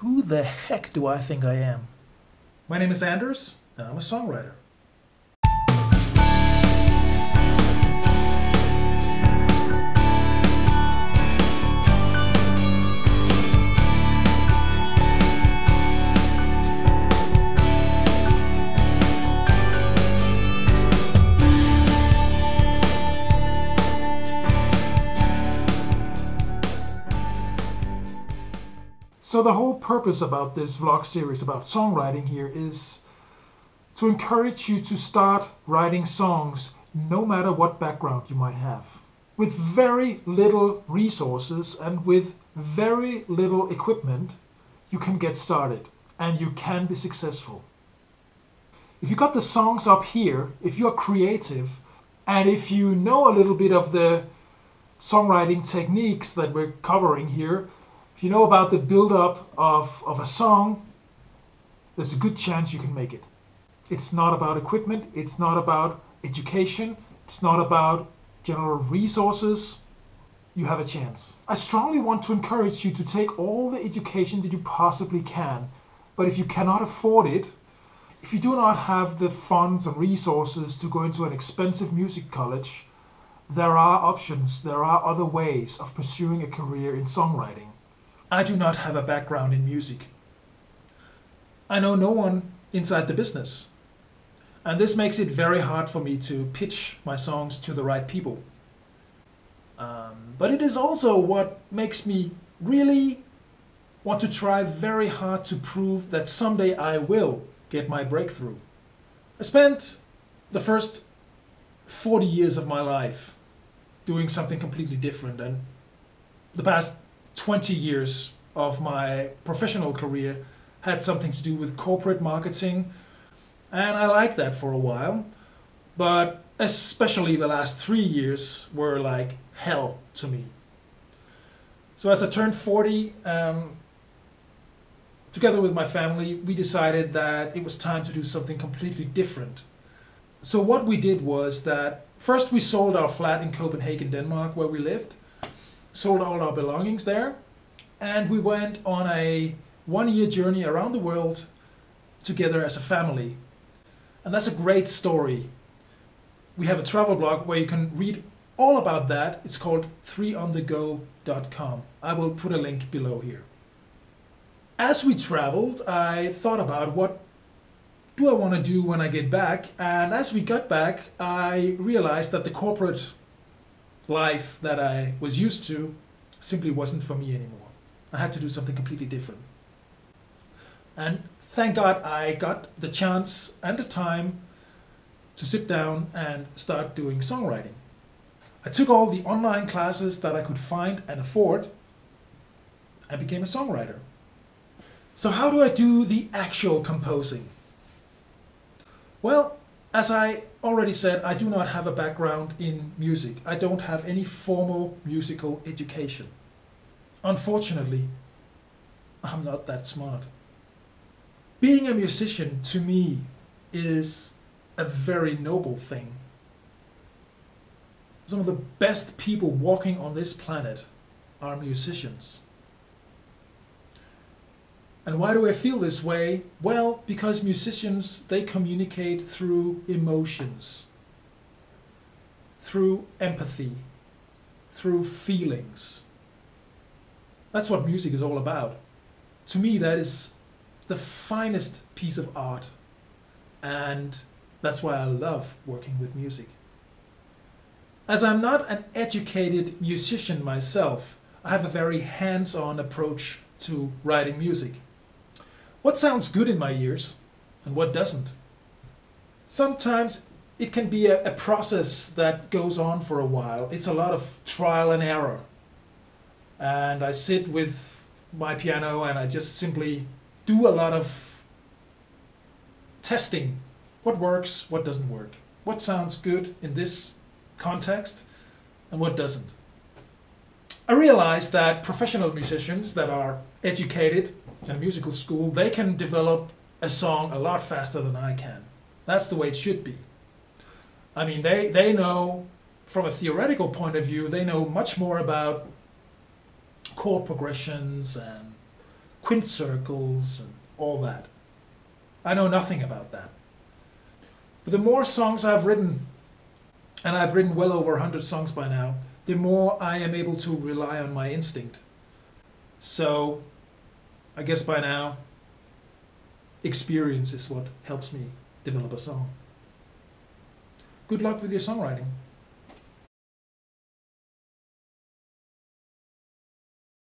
Who the heck do I think I am? My name is Anders, and I'm a songwriter. So the whole purpose about this vlog series about songwriting here is to encourage you to start writing songs no matter what background you might have. With very little resources and with very little equipment, you can get started and you can be successful. If you got the songs up here, if you're creative, and if you know a little bit of the songwriting techniques that we're covering here, if you know about the build-up of a song, there's a good chance you can make it. It's not about equipment, it's not about education, it's not about general resources. You have a chance. I strongly want to encourage you to take all the education that you possibly can, but if you cannot afford it, if you do not have the funds and resources to go into an expensive music college, there are options, there are other ways of pursuing a career in songwriting. I do not have a background in music. I know no one inside the business. And this makes it very hard for me to pitch my songs to the right people. But it is also what makes me really want to try very hard to prove that someday I will get my breakthrough. I spent the first 40 years of my life doing something completely different, and the past 20 years of my professional career had something to do with corporate marketing, and I liked that for a while, but especially the last 3 years were like hell to me. So as I turned 40, together with my family, we decided that it was time to do something completely different. So what we did was that first we sold our flat in Copenhagen, Denmark, where we lived, sold all our belongings there, and we went on a 1-year journey around the world together as a family. And that's a great story. We have a travel blog where you can read all about that. It's called 3onthego.com. I will put a link below here. As we traveled, I thought about what do I want to do when I get back, and as we got back, I realized that the corporate life that I was used to simply wasn't for me anymore. I had to do something completely different. And thank God I got the chance and the time to sit down and start doing songwriting. I took all the online classes that I could find and afford and became a songwriter. So how do I do the actual composing? Well, as I already said, I do not have a background in music. I don't have any formal musical education. Unfortunately, I'm not that smart. Being a musician, to me, is a very noble thing. Some of the best people walking on this planet are musicians. And why do I feel this way? Well, because musicians, they communicate through emotions, through empathy, through feelings. That's what music is all about. To me, that is the finest piece of art, and that's why I love working with music. As I'm not an educated musician myself, I have a very hands-on approach to writing music. What sounds good in my ears and what doesn't? Sometimes it can be a process that goes on for a while. It's a lot of trial and error. And I sit with my piano and I just simply do a lot of testing. What works, what doesn't work? What sounds good in this context and what doesn't? I realize that professional musicians that are educated in a musical school, they can develop a song a lot faster than I can. That's the way it should be. I mean, they know, from a theoretical point of view, they know much more about chord progressions and quint circles and all that. I know nothing about that. But the more songs I've written, and I've written well over 100 songs by now, the more I am able to rely on my instinct. So I guess by now, experience is what helps me develop a song. Good luck with your songwriting.